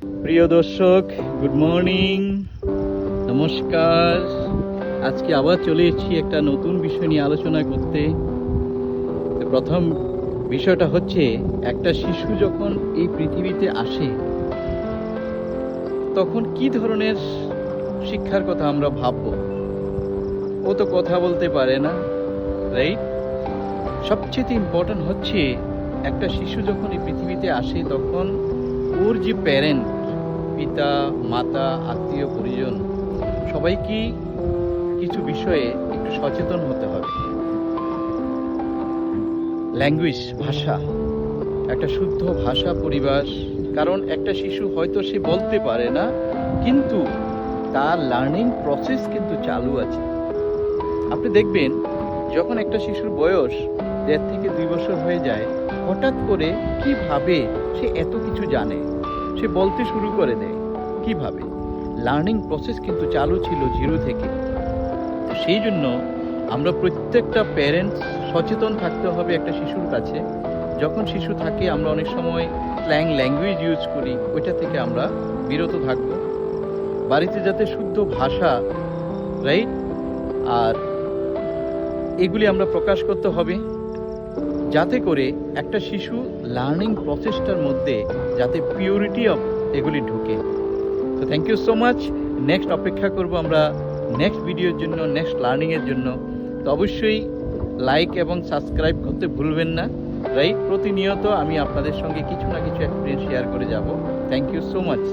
প্রিয় দর্শক, good morning, নমস্কার। আজকে আবার চলে এসেছি একটা নতুন বিষয় নিয়ে আলোচনা করতে। তো প্রথম বিষয়টা হচ্ছে, একটা শিশু যখন এই পৃথিবীতে আসে তখন কি ধরনের শিক্ষার কথা আমরা ভাববো। ও তো কথা বলতে পারে না, রাইট? সবচেয়ে ইম্পর্টেন্ট হচ্ছে, একটা শিশু যখন এই পৃথিবীতে আসে তখন ওর যে প্যারেন্ট, পিতা মাতা আত্মীয় পরিজন, সবাইকে কিছু বিষয়ে একটু সচেতন হতে হবে। ল্যাঙ্গুয়েজ, ভাষা, একটা শুদ্ধ ভাষা পরিবেশ। কারণ একটা শিশু হয়তো সে বলতে পারে না, কিন্তু তার লার্নিং প্রসেস কিন্তু চালু আছে। আপনি দেখবেন, যখন একটা শিশুর বয়স 1.5 থেকে 2 বছর হয়ে যায়, হঠাৎ করে কিভাবে সে এত কিছু জানে, সে বলতে শুরু করে দেয়। কিভাবে? লার্নিং প্রসেস কিন্তু চালু ছিল 0 থেকে। তো সেই জন্য আমরা প্রত্যেকটা প্যারেন্টস সচেতন থাকতে হবে একটা শিশুর কাছে। যখন শিশু থাকে আমরা অনেক সময় স্ল্যাং ল্যাঙ্গুয়েজ ইউজ করি, ওইটা থেকে আমরা বিরত থাকবো। বাড়িতে যাতে শুদ্ধ ভাষা, রাইট, আর এগুলি আমরা প্রকাশ করতে হবে, যাতে করে একটা শিশু লার্নিং প্রসেসটার মধ্যে যাতে পিওরিটি অফ এগুলি ঢুকে। তো thank you so much. Next অপেক্ষা করব আমরা নেক্সট ভিডিওর জন্য, নেক্সট লার্নিংয়ের জন্য। তো অবশ্যই লাইক এবং সাবস্ক্রাইব করতে ভুলবেন না, রাইট? প্রতিনিয়ত আমি আপনাদের সঙ্গে কিছু না কিছু এক্সপিরিয়েন্স শেয়ার করে যাব। Thank you so much.